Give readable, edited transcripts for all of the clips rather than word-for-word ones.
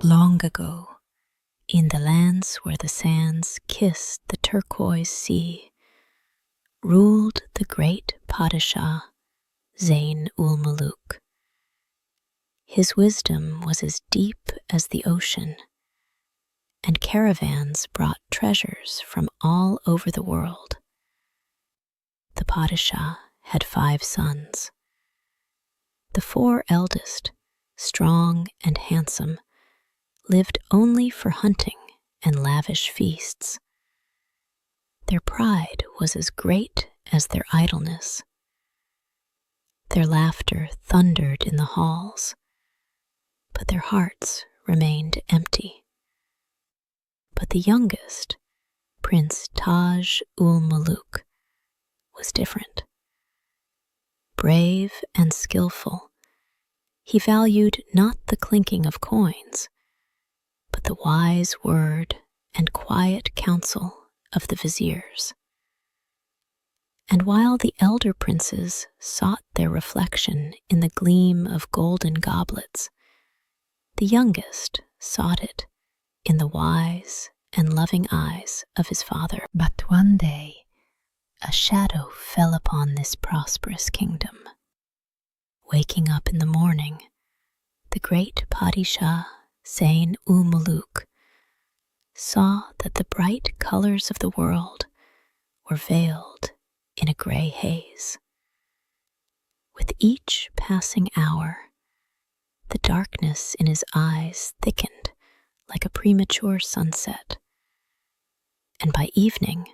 Long ago, in the lands where the sands kissed the turquoise sea, ruled the great Padishah Zayn-ul-Muluk. His wisdom was as deep as the ocean, and caravans brought treasures from all over the world. The Padishah had 5 sons. The 4 eldest, strong and handsome, lived only for hunting and lavish feasts. Their pride was as great as their idleness. Their laughter thundered in the halls, but their hearts remained empty. But the youngest, Prince Taj-ul-Muluk, was different. Brave and skillful, he valued not the clinking of coins, but the wise word and quiet counsel of the viziers. And while the elder princes sought their reflection in the gleam of golden goblets, the youngest sought it in the wise and loving eyes of his father. But one day, a shadow fell upon this prosperous kingdom. Waking up in the morning, the great Padishah Zayn-ul-Muluk saw that the bright colors of the world were veiled in a gray haze. With each passing hour, the darkness in his eyes thickened like a premature sunset, and by evening,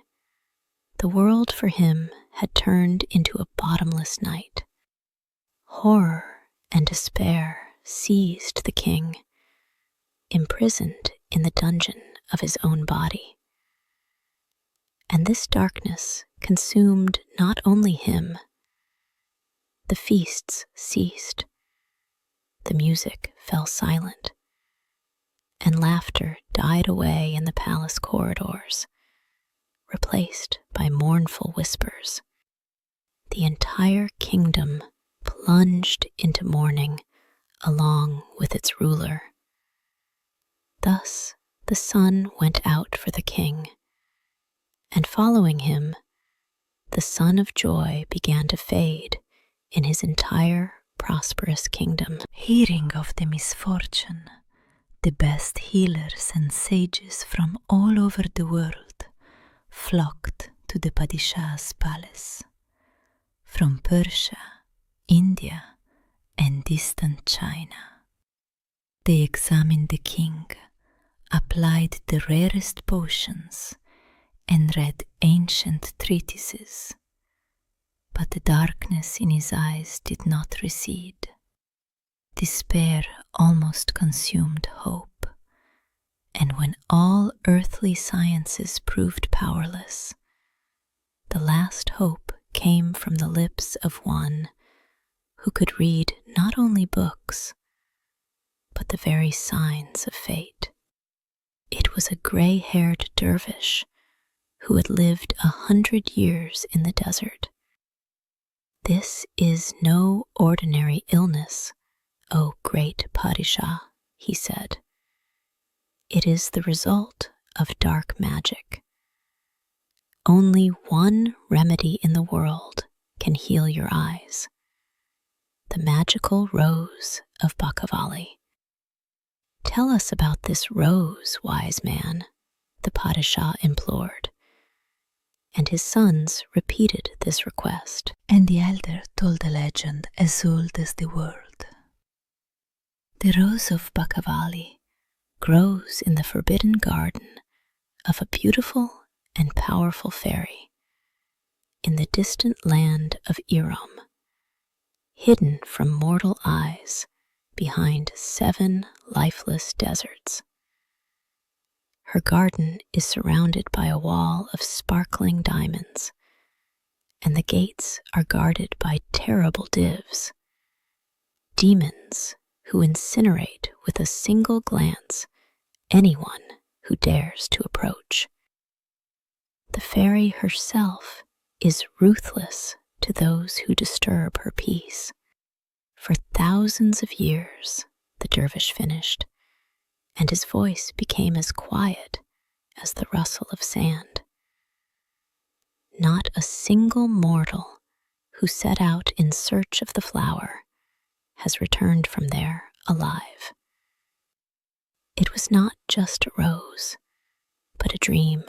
the world for him had turned into a bottomless night. Horror and despair seized the king, imprisoned in the dungeon of his own body. And this darkness consumed not only him. The feasts ceased, the music fell silent, and laughter died away in the palace corridors, replaced by mournful whispers. The entire kingdom plunged into mourning along with its ruler. Thus the sun went out for the king, and following him, the sun of joy began to fade in his entire prosperous kingdom. Hearing of the misfortune, the best healers and sages from all over the world flocked to the Padishah's palace. From Persia, India, and distant China. They examined the king, applied the rarest potions, and read ancient treatises. But the darkness in his eyes did not recede. Despair almost consumed hope, and when all earthly sciences proved powerless, the last hope came from the lips of one who could read not only books, but the very signs of fate. It was a gray-haired dervish who had lived 100 years in the desert. "This is no ordinary illness, O great Padishah," he said. "It is the result of dark magic. Only one remedy in the world can heal your eyes: the magical Rose of Bakavali." "Tell us about this rose, wise man," the Padishah implored, and his sons repeated this request. And the elder told a legend as old as the world. The Rose of Bakavali grows in the forbidden garden of a beautiful and powerful fairy in the distant land of Iram, hidden from mortal eyes behind 7 lifeless deserts. Her garden is surrounded by a wall of sparkling diamonds, and the gates are guarded by terrible divs, demons who incinerate with a single glance anyone who dares to approach. The fairy herself is ruthless to those who disturb her peace. For thousands of years, the dervish finished, and his voice became as quiet as the rustle of sand. Not a single mortal who set out in search of the flower has returned from there alive. It was not just a rose, but a dream,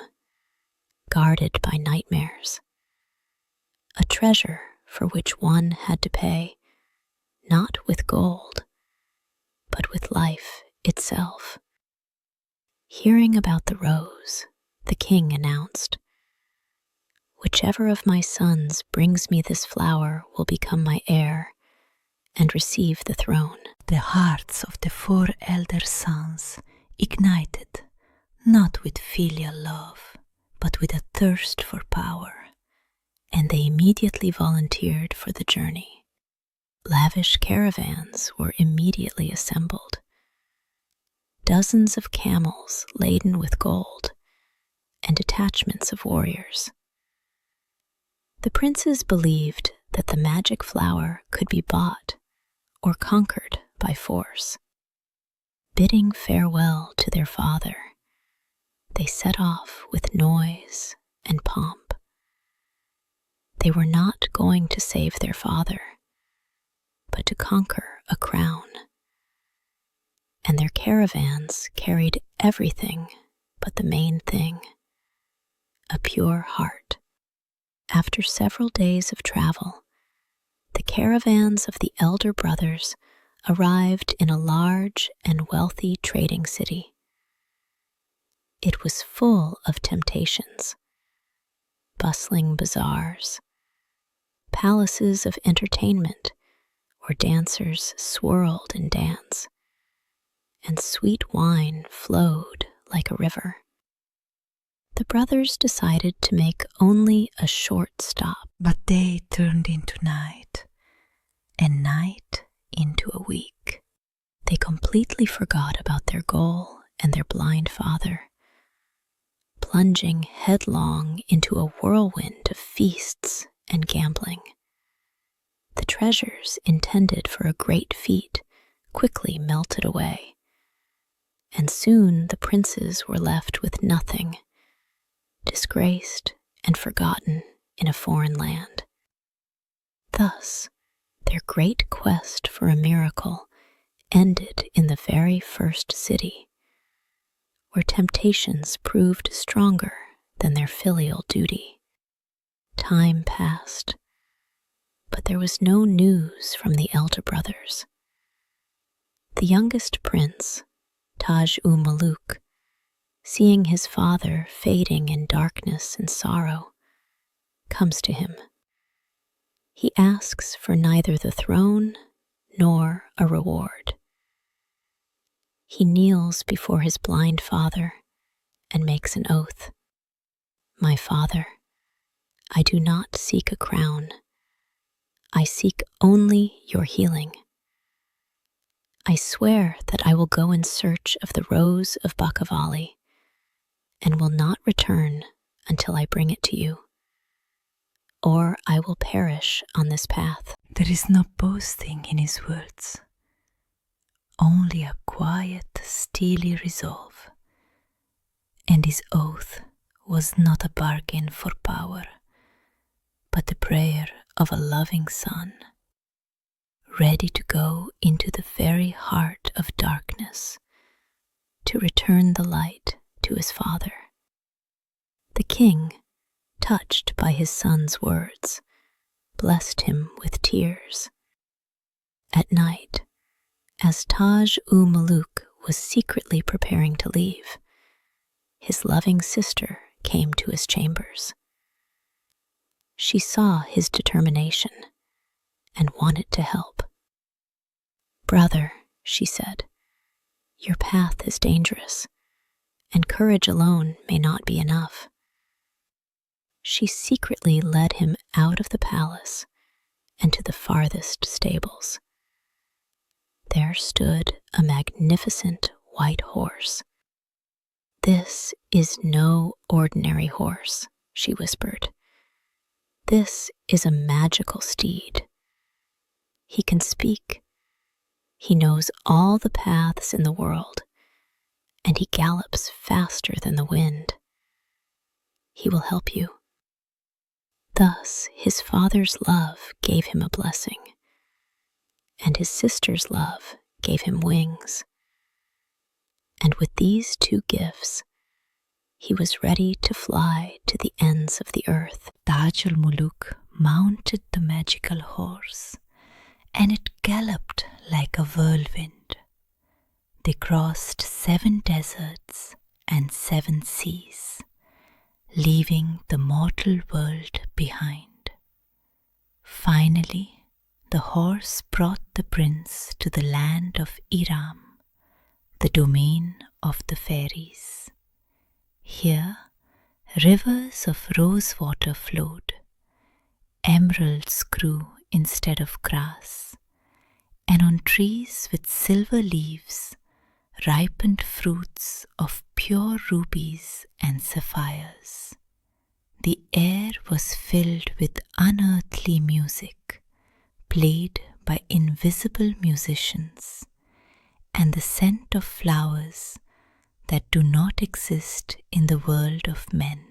guarded by nightmares. A treasure for which one had to pay, not with gold, but with life itself. Hearing about the rose, the king announced, "Whichever of my sons brings me this flower will become my heir and receive the throne." The hearts of the 4 elder sons ignited not with filial love, but with a thirst for power, and they immediately volunteered for the journey. Lavish caravans were immediately assembled. Dozens of camels laden with gold, and detachments of warriors. The princes believed that the magic flower could be bought or conquered by force. Bidding farewell to their father, they set off with noise and pomp. They were not going to save their father, but to conquer a crown. And their caravans carried everything but the main thing, a pure heart. After several days of travel, the caravans of the elder brothers arrived in a large and wealthy trading city. It was full of temptations, bustling bazaars, palaces of entertainment where dancers swirled and danced, and sweet wine flowed like a river. The brothers decided to make only a short stop. But day turned into night, and night into a week. They completely forgot about their goal and their blind father, plunging headlong into a whirlwind of feasts and gambling. The treasures intended for a great feat quickly melted away, and soon the princes were left with nothing, disgraced and forgotten in a foreign land. Thus, their great quest for a miracle ended in the very first city, where temptations proved stronger than their filial duty. Time passed, but there was no news from the elder brothers. The youngest prince, Taj-u-Maluk, seeing his father fading in darkness and sorrow, comes to him. He asks for neither the throne nor a reward. He kneels before his blind father and makes an oath. "My father, I do not seek a crown. I seek only your healing. I swear that I will go in search of the Rose of Bakavali and will not return until I bring it to you, or I will perish on this path." There is no boasting in his words, only a quiet, steely resolve. And his oath was not a bargain for power, but the prayer of a loving son, ready to go into the very heart of darkness to return the light to his father. The king, touched by his son's words, blessed him with tears. At night, as Taj-u-Maluk was secretly preparing to leave, his loving sister came to his chambers. She saw his determination and wanted to help. "Brother," she said, "your path is dangerous, and courage alone may not be enough." She secretly led him out of the palace and to the farthest stables. There stood a magnificent white horse. "This is no ordinary horse," she whispered. "This is a magical steed. He can speak. He knows all the paths in the world, and he gallops faster than the wind. He will help you. Thus his father's love gave him a blessing, and his sister's love gave him wings. And with these two gifts, he was ready to fly to the ends of the earth. Taj al-Muluk mounted the magical horse, and it galloped like a whirlwind. They crossed 7 deserts and 7 seas, leaving the mortal world behind. Finally, the horse brought the prince to the land of Iram, the domain of the fairies. Here, rivers of rose water flowed, emeralds grew instead of grass, and on trees with silver leaves ripened fruits of pure rubies and sapphires. The air was filled with unearthly music, played by invisible musicians, and the scent of flowers that do not exist in the world of men.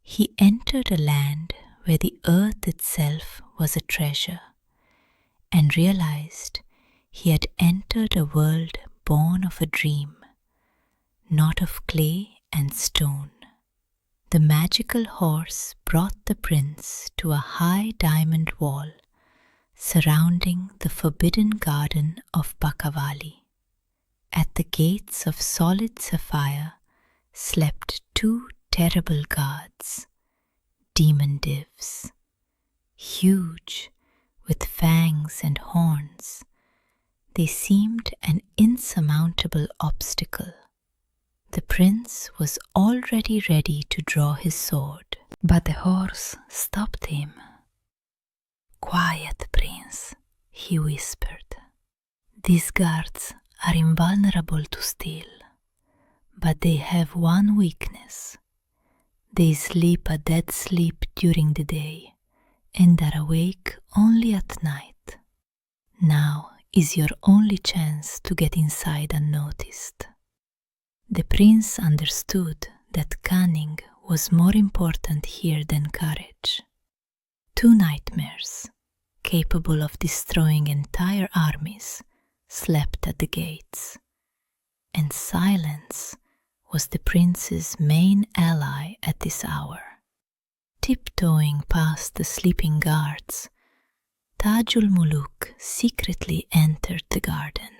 He entered a land where the earth itself was a treasure, and realized he had entered a world born of a dream, not of clay and stone. The magical horse brought the prince to a high diamond wall surrounding the forbidden garden of Bakavali. At the gates of solid sapphire slept 2 terrible gods, demon divs, huge, with fangs and horns. They seemed an insurmountable obstacle. The prince was already ready to draw his sword, but the horse stopped him. "Quiet, prince," he whispered. "These guards are invulnerable to steel, but they have one weakness. They sleep a dead sleep during the day and are awake only at night. Now is your only chance to get inside unnoticed." The prince understood that cunning was more important here than courage. 2 nightmares, capable of destroying entire armies, slept at the gates, and silence was the prince's main ally at this hour. Tiptoeing past the sleeping guards, Taj al-Muluk secretly entered the garden.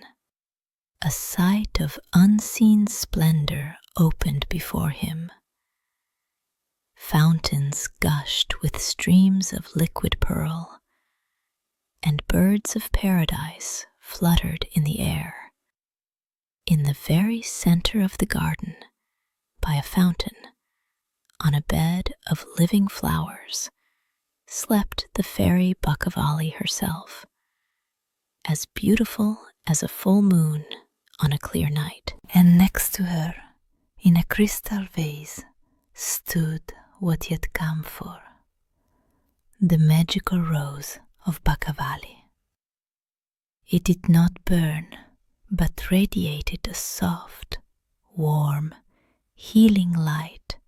A sight of unseen splendor opened before him. Fountains gushed with streams of liquid pearl, and birds of paradise fluttered in the air. In the very center of the garden, by a fountain, on a bed of living flowers, slept the fairy Bakavali herself, as beautiful as a full moon on a clear night. And next to her, in a crystal vase, stood what he had come for, the magical Rose of Bakavali. It did not burn, but radiated a soft, warm, healing light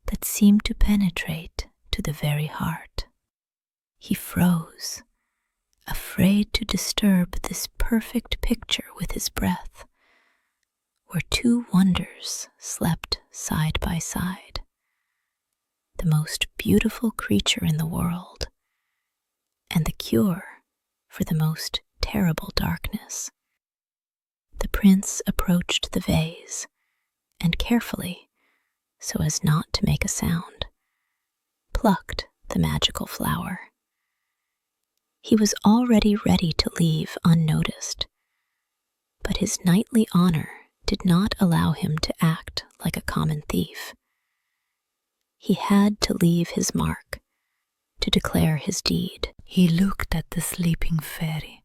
that seemed to penetrate to the very heart. He froze, afraid to disturb this perfect picture with his breath, where 2 wonders slept side by side, the most beautiful creature in the world, and the cure for the most terrible darkness. The prince approached the vase, and carefully, so as not to make a sound, plucked the magical flower. He was already ready to leave unnoticed, but his knightly honor did not allow him to act like a common thief. He had to leave his mark, to declare his deed. He looked at the sleeping fairy,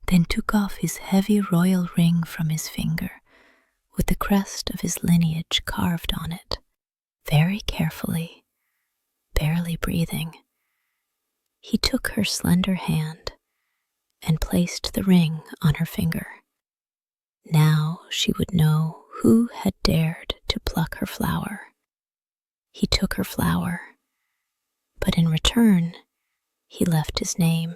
then took off his heavy royal ring from his finger, with the crest of his lineage carved on it. Very carefully, barely breathing, he took her slender hand and placed the ring on her finger. Now she would know Who had dared to pluck her flower? He took her flower, but in return, he left his name,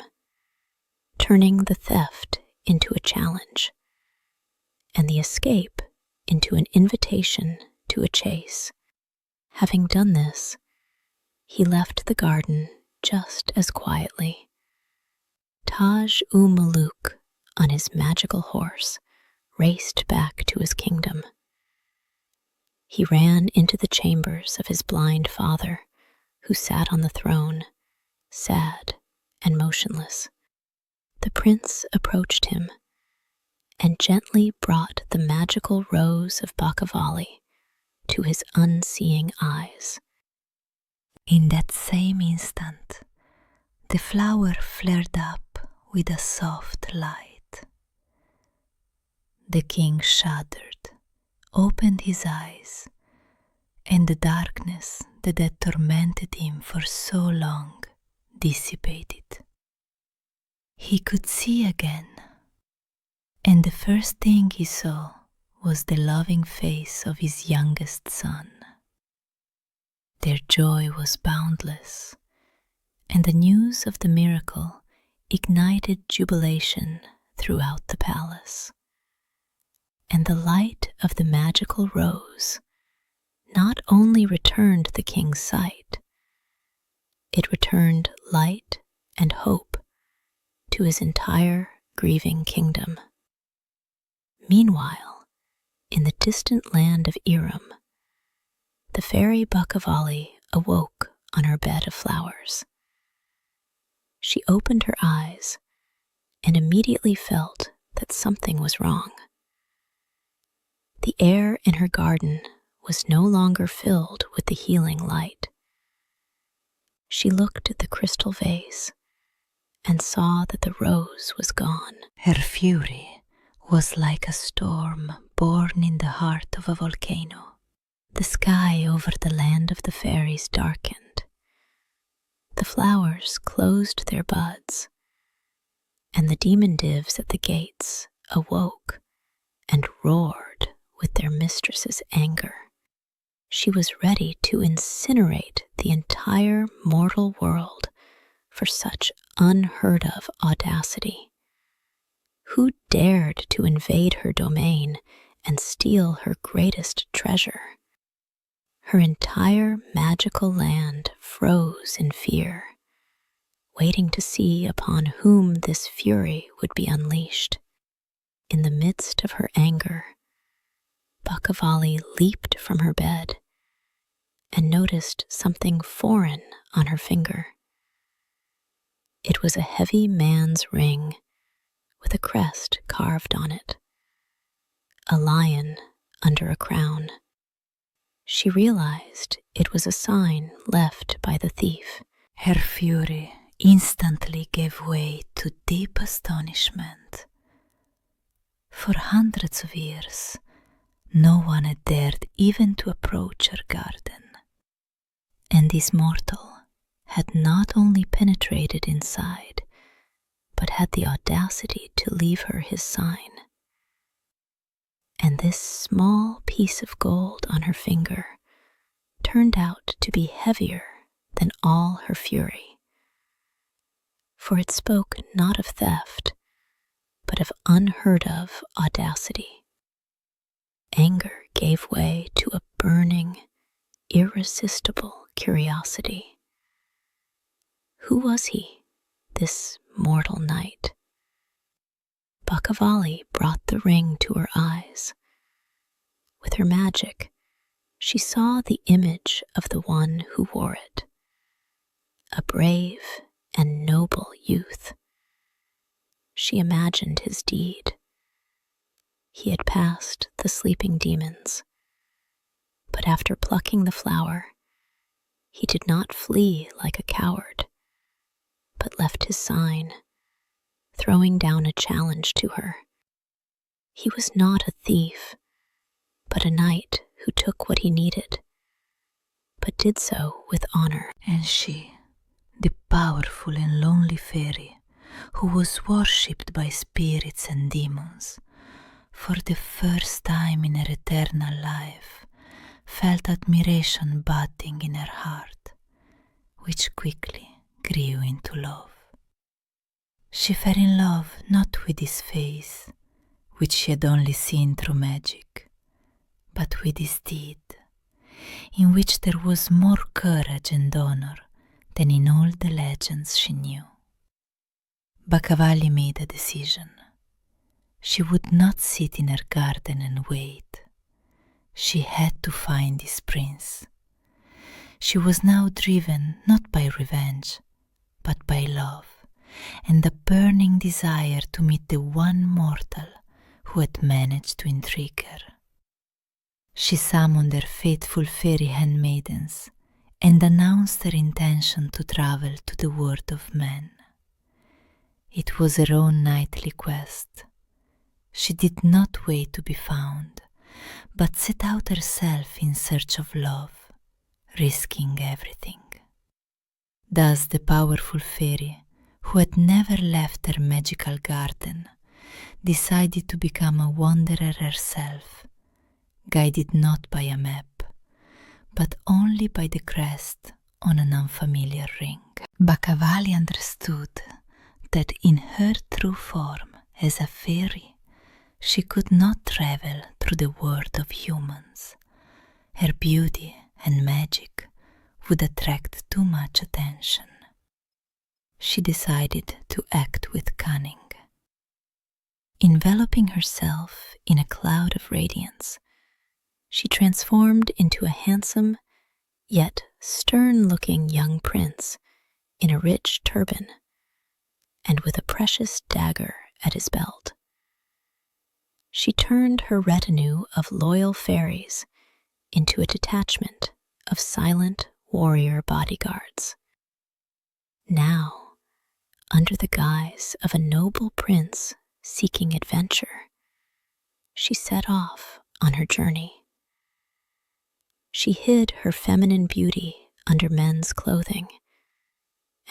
turning the theft into a challenge, and the escape into an invitation to a chase. Having done this, he left the garden just as quietly. Taj-u-Maluk, on his magical horse, raced back to his kingdom. He ran into the chambers of his blind father, who sat on the throne, sad and motionless. The prince approached him and gently brought the magical Rose of Bakavali to his unseeing eyes. In that same instant, the flower flared up with a soft light. The king shuddered, opened his eyes, and the darkness that had tormented him for so long dissipated. He could see again, and the first thing he saw was the loving face of his youngest son. Their joy was boundless, and the news of the miracle ignited jubilation throughout the palace. And the light of the magical rose not only returned the king's sight, it returned light and hope to his entire grieving kingdom. Meanwhile, in the distant land of Iram, the fairy Bakavali awoke on her bed of flowers. She opened her eyes and immediately felt that something was wrong. The air in her garden was no longer filled with the healing light. She looked at the crystal vase and saw that the rose was gone. Her fury was like a storm born in the heart of a volcano. The sky over the land of the fairies darkened. The flowers closed their buds, and the demon divs at the gates awoke and roared with their mistress's anger. She was ready to incinerate the entire mortal world for such unheard of audacity. Who dared to invade her domain and steal her greatest treasure? Her entire magical land froze in fear, waiting to see upon whom this fury would be unleashed. In the midst of her anger, Bakavali leaped from her bed and noticed something foreign on her finger. It was a heavy man's ring with a crest carved on it, a lion under a crown. She realized it was a sign left by the thief. Her fury instantly gave way to deep astonishment. For hundreds of years, no one had dared even to approach her garden. And this mortal had not only penetrated inside, but had the audacity to leave her his sign. And this small piece of gold on her finger turned out to be heavier than all her fury. For it spoke not of theft, but of unheard of audacity. Anger gave way to a burning, irresistible curiosity. Who was he, this mortal knight? Bakavali brought the ring to her eyes. With her magic, she saw the image of the one who wore it, a brave and noble youth. She imagined his deed. He had passed the sleeping demons, but after plucking the flower, he did not flee like a coward, but left his sign, throwing down a challenge to her. He was not a thief, but a knight who took what he needed, but did so with honor. And she, the powerful and lonely fairy, who was worshipped by spirits and demons, for the first time in her eternal life, felt admiration budding in her heart, which quickly grew into love. She fell in love not with his face, which she had only seen through magic, but with his deed, in which there was more courage and honor than in all the legends she knew. Bakavali made a decision. She would not sit in her garden and wait. She had to find this prince. She was now driven not by revenge, but by love, and a burning desire to meet the one mortal who had managed to intrigue her. She summoned her faithful fairy handmaidens and announced her intention to travel to the world of men. It was her own nightly quest. She did not wait to be found, but set out herself in search of love, risking everything. Thus the powerful fairy, who had never left her magical garden, decided to become a wanderer herself, guided not by a map, but only by the crest on an unfamiliar ring. Bakavali understood that in her true form as a fairy, she could not travel through the world of humans. Her beauty and magic would attract too much attention. She decided to act with cunning. Enveloping herself in a cloud of radiance, she transformed into a handsome yet stern-looking young prince in a rich turban and with a precious dagger at his belt. She turned her retinue of loyal fairies into a detachment of silent warrior bodyguards. Now, under the guise of a noble prince seeking adventure, she set off on her journey. She hid her feminine beauty under men's clothing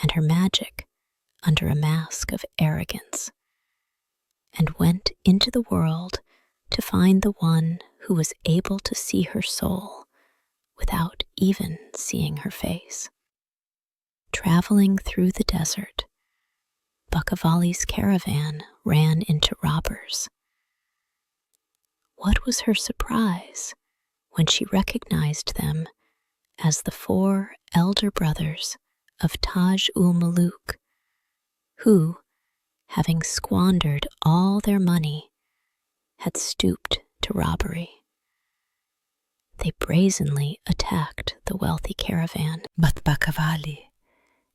and her magic under a mask of arrogance, and went into the world to find the one who was able to see her soul without even seeing her face. Traveling through the desert, Bakavali's caravan ran into robbers. What was her surprise when she recognized them as the 4 elder brothers of Taj-ul-Muluk, who, having squandered all their money, had stooped to robbery. They brazenly attacked the wealthy caravan, but Bakavali,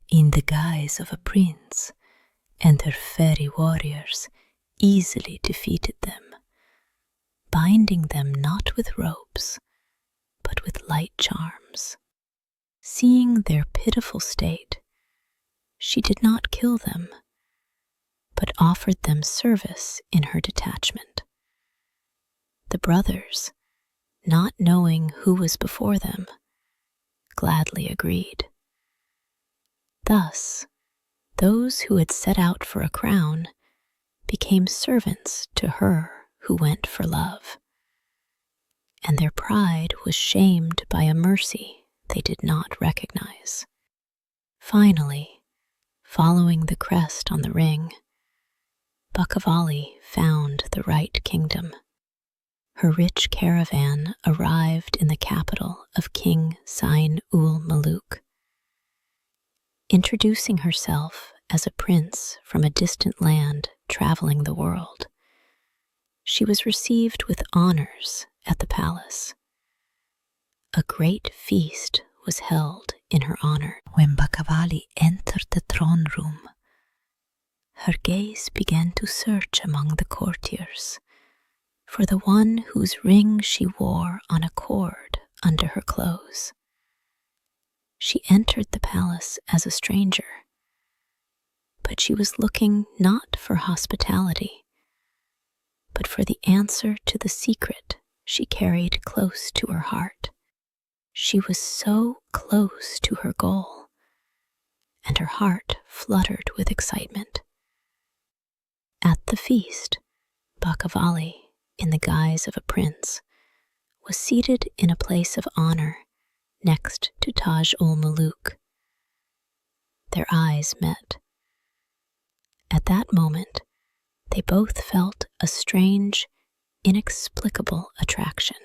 in the guise of a prince, and her fairy warriors easily defeated them, binding them not with ropes, but with light charms. Seeing their pitiful state, she did not kill them, but offered them service in her detachment. The brothers, not knowing who was before them, gladly agreed. Thus, those who had set out for a crown became servants to her who went for love, and their pride was shamed by a mercy they did not recognize. Finally, following the crest on the ring, Bakavali found the right kingdom. Her rich caravan arrived in the capital of King Sain-ul-Muluk. Introducing herself as a prince from a distant land traveling the world, she was received with honors at the palace. A great feast was held in her honor. When Bakavali entered the throne room, her gaze began to search among the courtiers for the one whose ring she wore on a cord under her clothes. She entered the palace as a stranger, but she was looking not for hospitality, but for the answer to the secret she carried close to her heart. She was so close to her goal, and her heart fluttered with excitement. At the feast, Bakavali in the guise of a prince, was seated in a place of honor next to Taj ul Muluk. Their eyes met. At that moment, they both felt a strange, inexplicable attraction.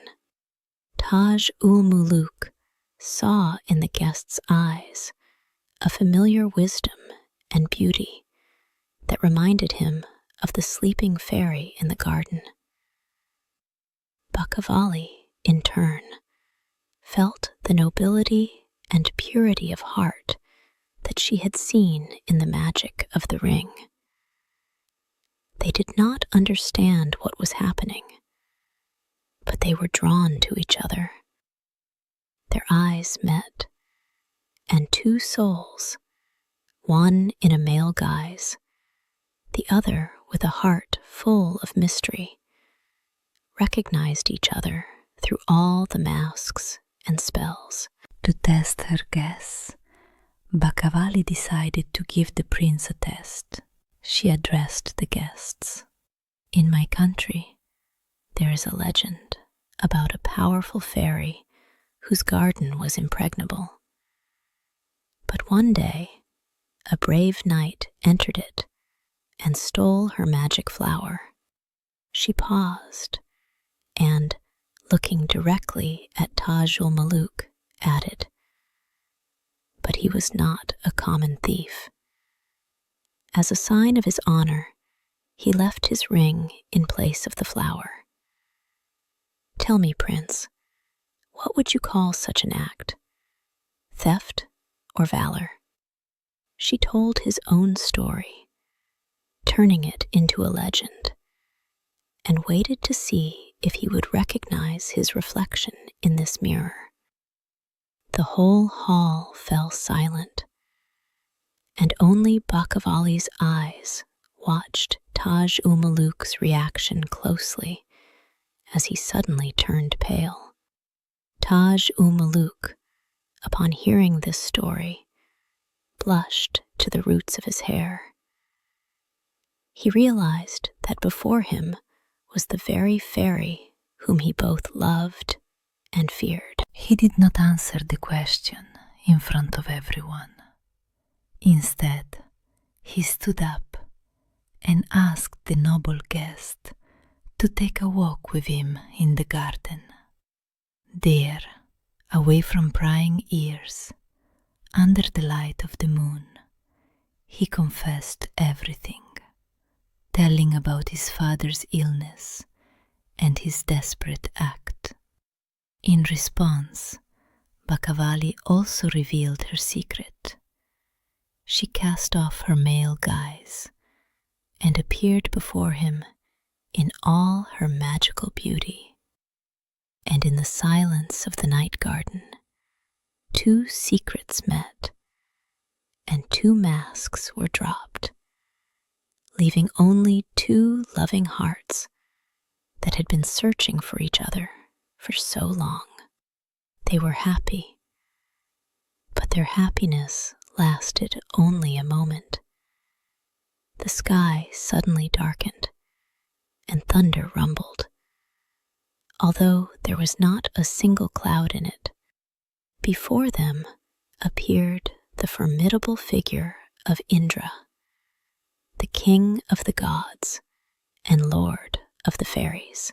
Taj ul Muluk saw in the guest's eyes a familiar wisdom and beauty that reminded him of the sleeping fairy in the garden. Bakavali, in turn, felt the nobility and purity of heart that she had seen in the magic of the ring. They did not understand what was happening, but they were drawn to each other. Their eyes met, and two souls, one in a male guise, the other with a heart full of mystery, recognized each other through all the masks and spells. To test her guess, Bakavali decided to give the prince a test. She addressed the guests. In my country, there is a legend about a powerful fairy whose garden was impregnable. But one day, a brave knight entered it and stole her magic flower. She paused and, looking directly at Taj ul Muluk, added, "But he was not a common thief." As a sign of his honor, he left his ring in place of the flower. Tell me, Prince, what would you call such an act? Theft or valor? She told his own story, turning it into a legend, and waited to see if he would recognize his reflection in this mirror. The whole hall fell silent, and only Bakavali's eyes watched Taj ul Muluk's reaction closely as he suddenly turned pale. Taj ul Muluk, upon hearing this story, blushed to the roots of his hair. He realized that before him was the very fairy whom he both loved and feared. He did not answer the question in front of everyone. Instead, he stood up and asked the noble guest to take a walk with him in the garden. There, away from prying ears, under the light of the moon, he confessed everything, telling about his father's illness and his desperate act. In response, Bakavali also revealed her secret. She cast off her male guise and appeared before him in all her magical beauty. And in the silence of the night garden, two secrets met, and two masks were dropped, leaving only two loving hearts that had been searching for each other for so long. They were happy, but their happiness lasted only a moment. The sky suddenly darkened, and thunder rumbled. Although there was not a single cloud in it, before them appeared the formidable figure of Indra, the king of the gods and lord of the fairies.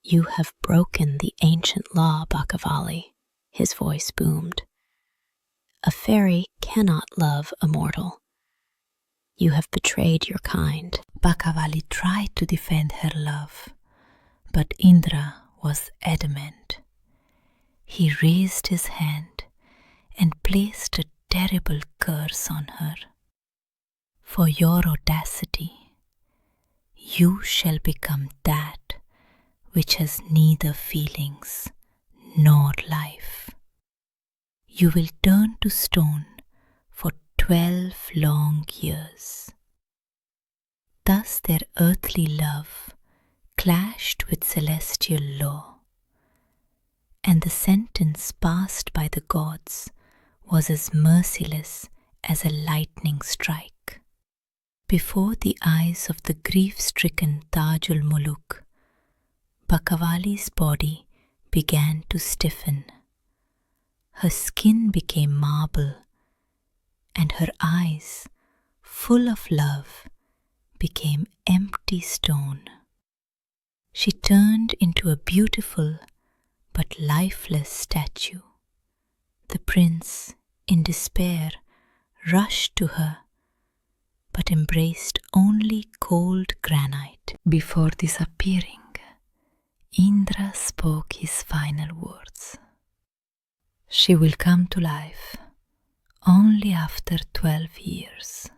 "You have broken the ancient law, Bakavali," his voice boomed. "A fairy cannot love a mortal. You have betrayed your kind." Bakavali tried to defend her love, but Indra was adamant. He raised his hand and placed a terrible curse on her. "For your audacity, you shall become that which has neither feelings nor life. You will turn to stone for 12 long years." Thus their earthly love clashed with celestial law, and the sentence passed by the gods was as merciless as a lightning strike. Before the eyes of the grief-stricken Taj ul Muluk, Bakavali's body began to stiffen. Her skin became marble, and her eyes, full of love, became empty stone. She turned into a beautiful but lifeless statue. The prince, in despair, rushed to her, but embraced only cold granite. Before disappearing, Indra spoke his final words. She will come to life only after 12 years,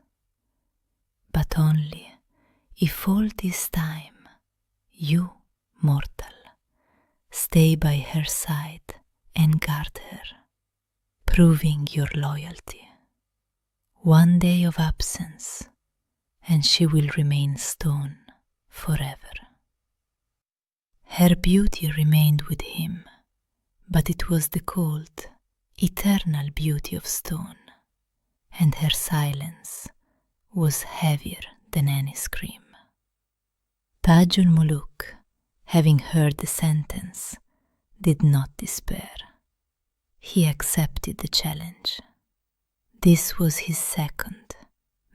but only if all this time you, mortal, stay by her side and guard her, proving your loyalty. One day of absence, and she will remain stone forever. Her beauty remained with him, but it was the cold, eternal beauty of stone, and her silence was heavier than any scream. Tajul Muluk, having heard the sentence, did not despair. He accepted the challenge. This was his second,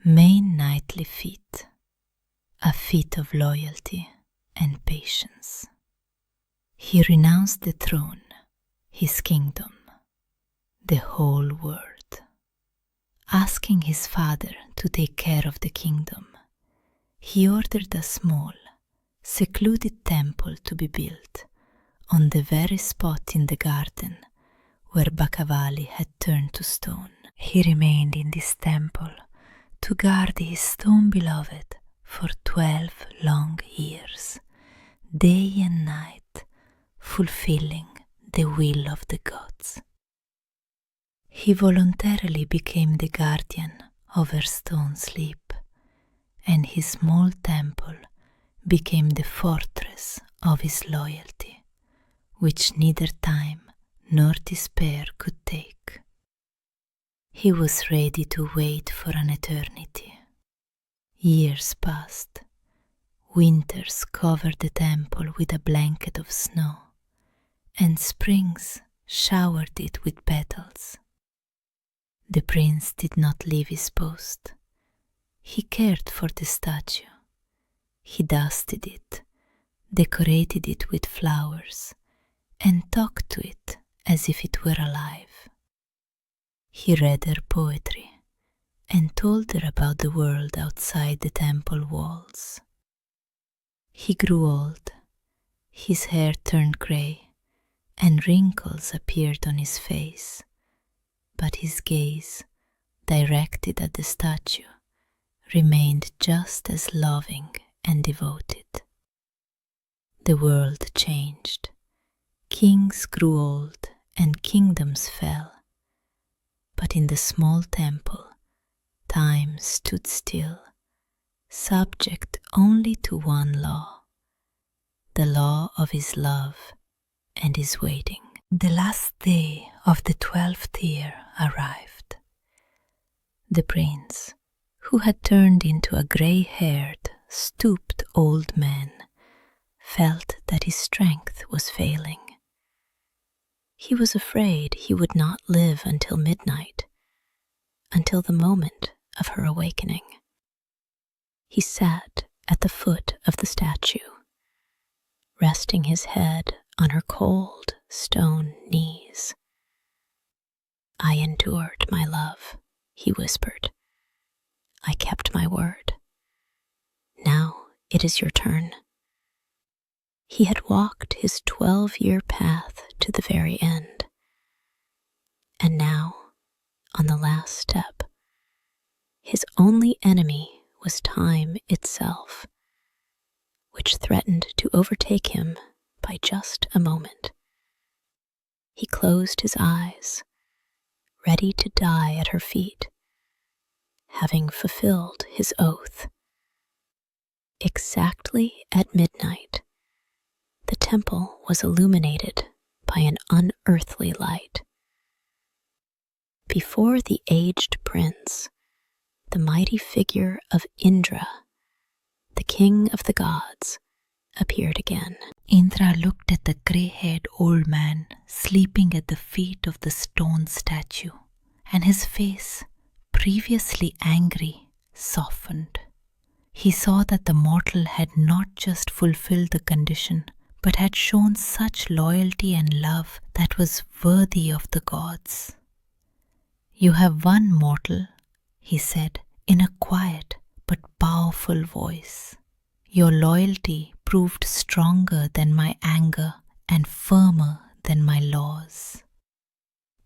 main knightly feat, a feat of loyalty and patience. He renounced the throne, his kingdom, the whole world. Asking his father to take care of the kingdom, he ordered a small, secluded temple to be built on the very spot in the garden where Bakavali had turned to stone. He remained in this temple to guard his stone beloved for 12 long years, day and night, fulfilling the will of the gods. He voluntarily became the guardian of her stone sleep, and his small temple became the fortress of his loyalty, which neither time nor despair could take. He was ready to wait for an eternity. Years passed. Winters covered the temple with a blanket of snow, and springs showered it with petals. The prince did not leave his post. He cared for the statue. He dusted it, decorated it with flowers, and talked to it as if it were alive. He read her poetry and told her about the world outside the temple walls. He grew old. His hair turned grey, and wrinkles appeared on his face, but his gaze, directed at the statue, remained just as loving and devoted. The world changed. Kings grew old and kingdoms fell, but in the small temple, time stood still, subject only to one law, the law of his love and his waiting. The last day of the 12th year arrived. The prince, who had turned into a grey-haired, stooped old man, felt that his strength was failing. He was afraid he would not live until midnight, until the moment of her awakening. He sat at the foot of the statue, resting his head on her cold stone knees. "I endured, my love," he whispered. "I kept my word. Now it is your turn." He had walked his 12-year path to the very end, and now, on the last step, his only enemy was time itself, which threatened to overtake him by just a moment. He closed his eyes, ready to die at her feet, having fulfilled his oath. Exactly at midnight, the temple was illuminated by an unearthly light. Before the aged prince, the mighty figure of Indra, the king of the gods, appeared again. Indra looked at the grey-haired old man sleeping at the feet of the stone statue, and his face, previously angry, softened. He saw that the mortal had not just fulfilled the condition, but had shown such loyalty and love that was worthy of the gods. "You have won, mortal," he said in a quiet but powerful voice. "Your loyalty proved stronger than my anger and firmer than my laws."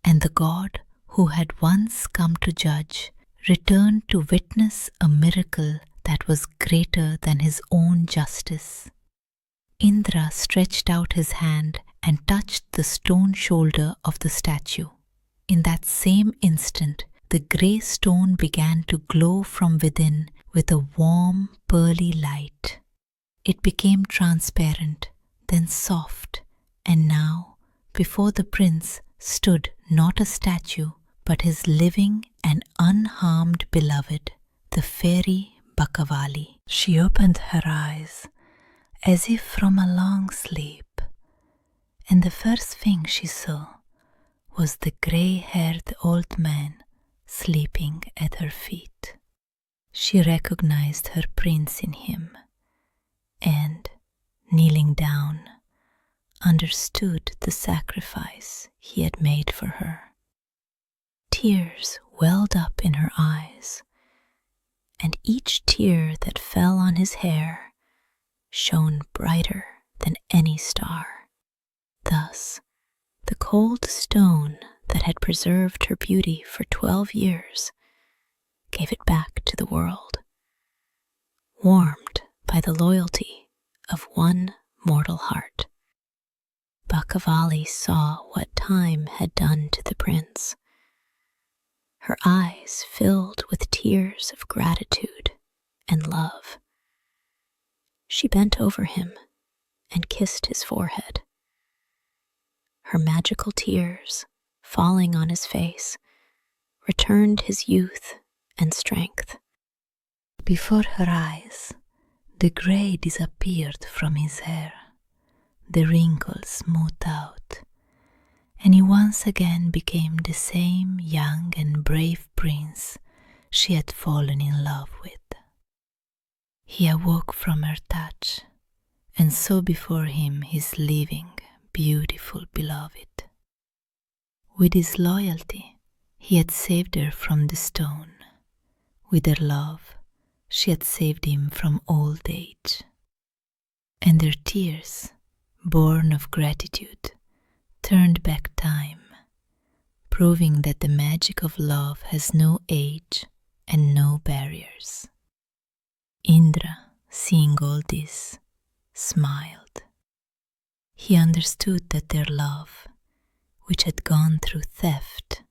And the god who had once come to judge returned to witness a miracle that was greater than his own justice. Indra stretched out his hand and touched the stone shoulder of the statue. In that same instant, the grey stone began to glow from within with a warm, pearly light. It became transparent, then soft, and now, before the prince stood not a statue, but his living and unharmed beloved, the fairy Bakavali. She opened her eyes as if from a long sleep, and the first thing she saw was the grey-haired old man sleeping at her feet. She recognized her prince in him, and, kneeling down, understood the sacrifice he had made for her. Tears welled up in her eyes, and each tear that fell on his hair shone brighter than any star. Thus, the cold stone that had preserved her beauty for 12 years gave it back to the world, warmed by the loyalty of one mortal heart. Bakavali saw what time had done to the prince. Her eyes filled with tears of gratitude and love. She bent over him and kissed his forehead. Her magical tears, falling on his face, returned his youth and strength. Before her eyes, the grey disappeared from his hair, the wrinkles smoothed out, and he once again became the same young and brave prince she had fallen in love with. He awoke from her touch and saw before him his living, beautiful beloved. With his loyalty, he had saved her from the stone. With her love, she had saved him from old age. And her tears, born of gratitude, turned back time, proving that the magic of love has no age and no barriers. Indra, seeing all this, smiled. He understood that their love, which had gone through theft,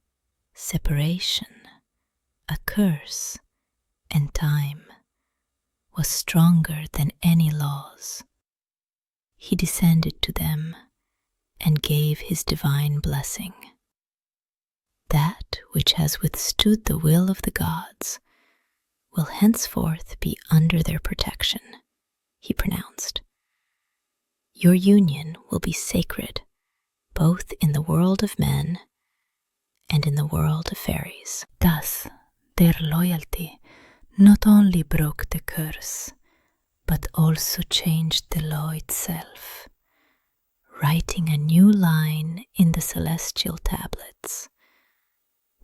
separation, a curse, and time, was stronger than any laws. He descended to them and gave his divine blessing. That which has withstood the will of the gods will henceforth be under their protection, he pronounced. Your union will be sacred, both in the world of men and in the world of fairies. Thus, their loyalty not only broke the curse, but also changed the law itself, writing a new line in the celestial tablets,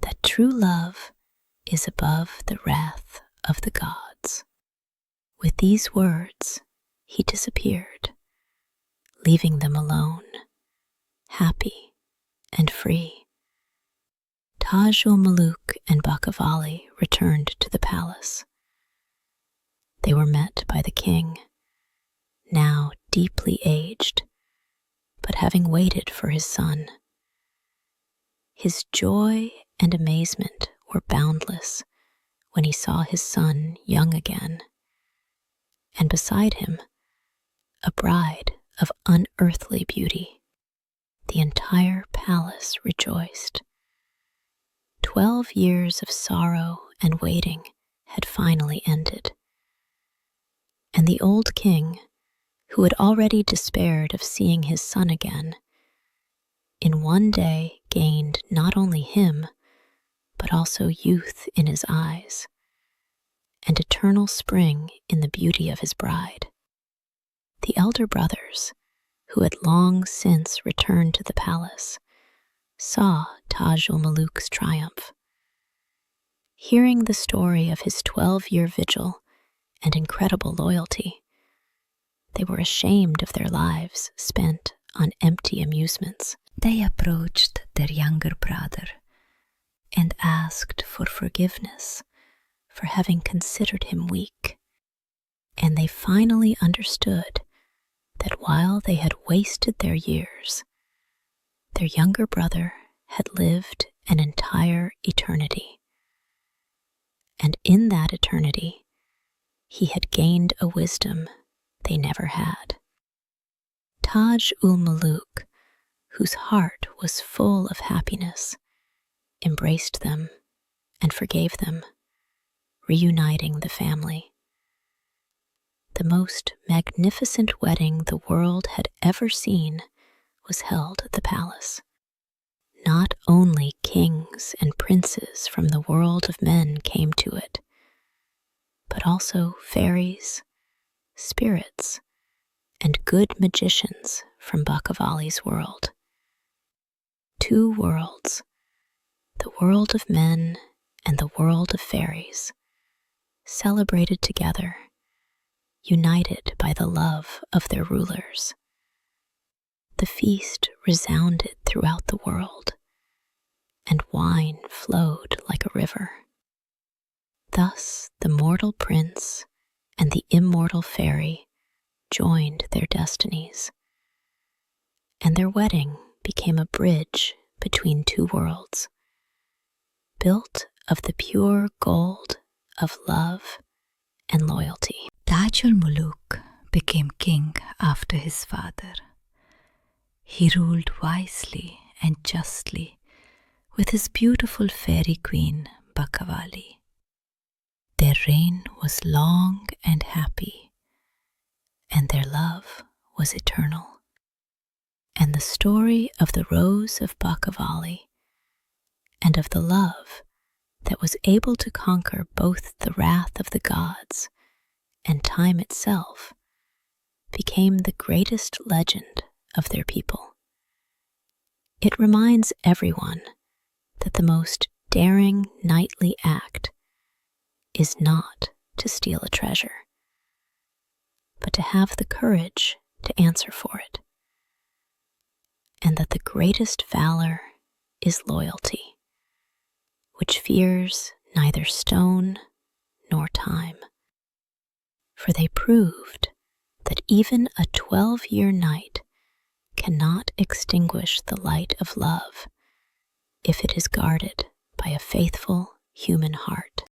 that true love is above the wrath of the gods. With these words, he disappeared, leaving them alone, happy and free. Taj-ul-Muluk and Bakavali returned to the palace. They were met by the king, now deeply aged, but having waited for his son. His joy and amazement were boundless when he saw his son young again, and beside him, a bride of unearthly beauty. The entire palace rejoiced. 12 years of sorrow and waiting had finally ended, and the old king, who had already despaired of seeing his son again, in one day gained not only him, but also youth in his eyes, and eternal spring in the beauty of his bride. The elder brothers, who had long since returned to the palace, saw Taj ul-Muluk's triumph. Hearing the story of his 12-year vigil and incredible loyalty, they were ashamed of their lives spent on empty amusements. They approached their younger brother and asked for forgiveness for having considered him weak. And they finally understood that while they had wasted their years, their younger brother had lived an entire eternity. And in that eternity, he had gained a wisdom they never had. Taj ul-Muluk, whose heart was full of happiness, embraced them and forgave them, reuniting the family. The most magnificent wedding the world had ever seen was held at the palace. Not only kings and princes from the world of men came to it, but also fairies, spirits, and good magicians from Bakavali's world. Two worlds, the world of men and the world of fairies, celebrated together, united by the love of their rulers. The feast resounded throughout the world, and wine flowed like a river. Thus the mortal prince and the immortal fairy joined their destinies, and their wedding became a bridge between two worlds, built of the pure gold of love and loyalty. Taj ul-Muluk became king after his father. He ruled wisely and justly with his beautiful fairy queen Bakavali. Their reign was long and happy, and their love was eternal. And the story of the Rose of Bakavali and of the love that was able to conquer both the wrath of the gods and time itself became the greatest legend of their people. It reminds everyone that the most daring knightly act is not to steal a treasure, but to have the courage to answer for it, and that the greatest valor is loyalty, which fears neither stone nor time. For they proved that even a 12-year night cannot extinguish the light of love if it is guarded by a faithful human heart.